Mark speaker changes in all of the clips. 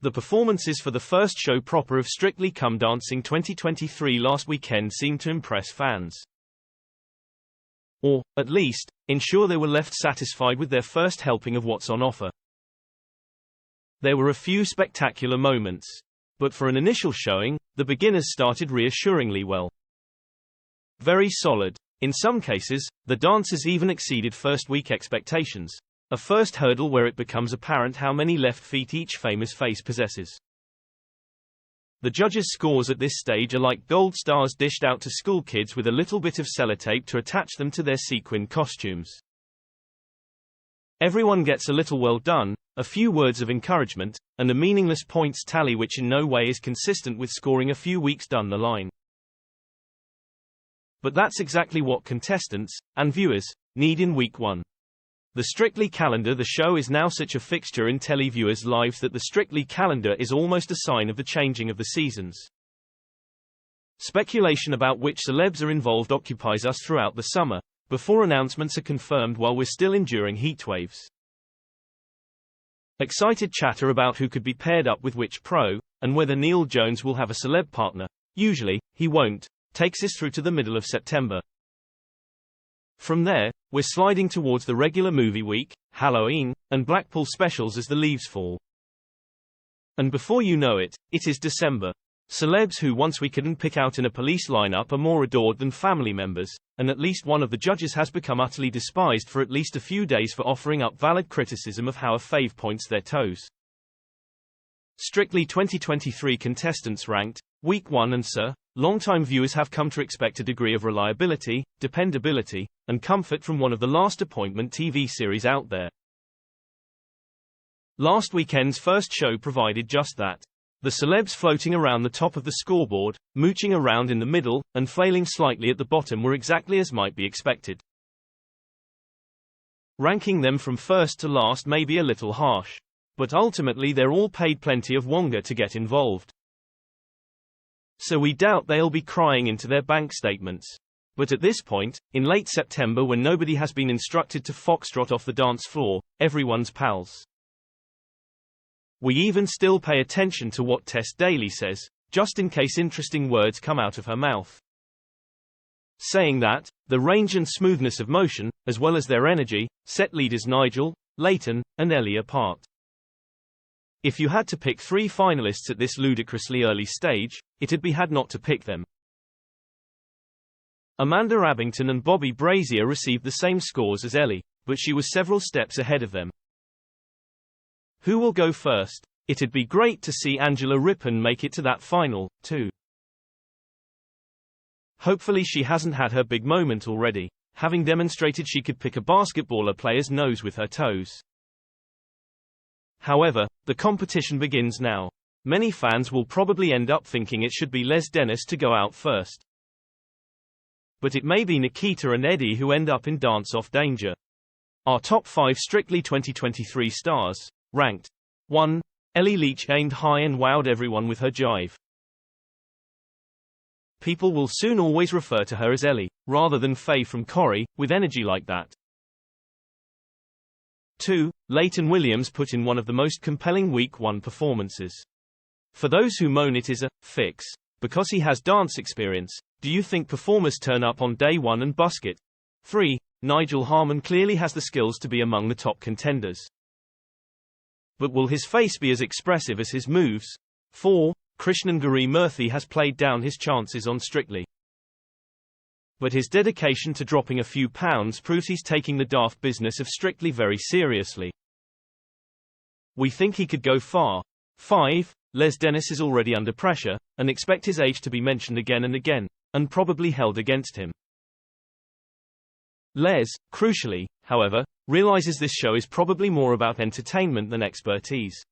Speaker 1: The performances for the first show proper of Strictly Come Dancing 2023 last weekend seemed to impress fans. Or, at least, ensure they were left satisfied with their first helping of what's on offer. There were a few spectacular moments. But for an initial showing, the beginners started reassuringly well. Very solid. In some cases, the dancers even exceeded first-week expectations. A first hurdle where it becomes apparent how many left feet each famous face possesses. The judges' scores at this stage are like gold stars dished out to school kids with a little bit of sellotape to attach them to their sequin costumes. Everyone gets a little well done, a few words of encouragement, and a meaningless points tally which in no way is consistent with scoring a few weeks down the line. But that's exactly what contestants, and viewers, need in week 1. The Strictly calendar. The show is now such a fixture in televiewers' lives that the Strictly calendar is almost a sign of the changing of the seasons. Speculation about which celebs are involved occupies us throughout the summer, before announcements are confirmed while we're still enduring heatwaves. Excited chatter about who could be paired up with which pro, and whether Neil Jones will have a celeb partner, usually, he won't, takes us through to the middle of September. From there, we're sliding towards the regular movie week, Halloween, and Blackpool specials as the leaves fall. And before you know it, it is December. Celebs who once we couldn't pick out in a police lineup are more adored than family members, and at least one of the judges has become utterly despised for at least a few days for offering up valid criticism of how a fave points their toes. Strictly 2023 contestants ranked, Week 1 and Sir, longtime viewers have come to expect a degree of reliability, dependability, and comfort from one of the last appointment TV series out there. Last weekend's first show provided just that. The celebs floating around the top of the scoreboard, mooching around in the middle, and flailing slightly at the bottom were exactly as might be expected. Ranking them from first to last may be a little harsh. But ultimately they're all paid plenty of wonga to get involved. So we doubt they'll be crying into their bank statements. But at this point, in late September when nobody has been instructed to foxtrot off the dance floor, everyone's pals. We even still pay attention to what Tess Daly says, just in case interesting words come out of her mouth. Saying that, the range and smoothness of motion, as well as their energy, set leaders Nigel, Leighton, and Ellie apart. If you had to pick 3 finalists at this ludicrously early stage, it'd be hard not to pick them. Amanda Abbington and Bobby Brazier received the same scores as Ellie, but she was several steps ahead of them. Who will go first? It'd be great to see Angela Rippon make it to that final, too. Hopefully she hasn't had her big moment already, having demonstrated she could pick a basketballer player's nose with her toes. However, the competition begins now. Many fans will probably end up thinking it should be Les Dennis to go out first. But it may be Nikita and Eddie who end up in dance-off danger. Our top 5 Strictly 2023 stars, ranked. 1. Ellie Leach aimed high and wowed everyone with her jive. People will soon always refer to her as Ellie, rather than Faye from Corrie, with energy like that. 2. Leighton Williams put in one of the most compelling Week 1 performances. For those who moan it is a fix, because he has dance experience, do you think performers turn up on day 1 and busk it? 3. Nigel Harman clearly has the skills to be among the top contenders. But will his face be as expressive as his moves? 4. Krishnan Guri Murthy has played down his chances on Strictly. But his dedication to dropping a few pounds proves he's taking the daft business of Strictly very seriously. We think he could go far. 5. Les Dennis is already under pressure, and expect his age to be mentioned again and again, and probably held against him. Les, crucially, however, realizes this show is probably more about entertainment than expertise.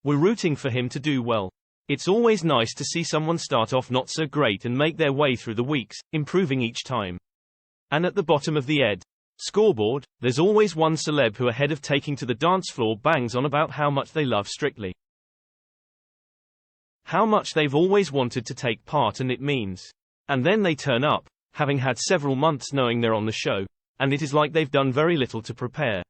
Speaker 1: We're rooting for him to do well. It's always nice to see someone start off not so great and make their way through the weeks, improving each time. And at the bottom of the scoreboard, there's always one celeb who ahead of taking to the dance floor bangs on about how much they love Strictly. How much they've always wanted to take part and it means. And then they turn up, having had several months knowing they're on the show, and it is like they've done very little to prepare.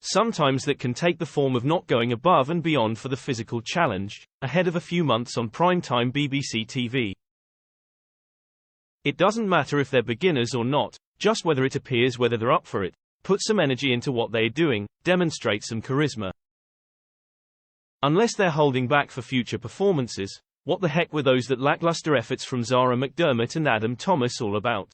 Speaker 1: Sometimes that can take the form of not going above and beyond for the physical challenge, ahead of a few months on primetime BBC TV. It doesn't matter if they're beginners or not, just whether it appears whether they're up for it. Put some energy into what they're doing, demonstrate some charisma. Unless they're holding back for future performances, what the heck were those that lackluster efforts from Zara McDermott and Adam Thomas all about?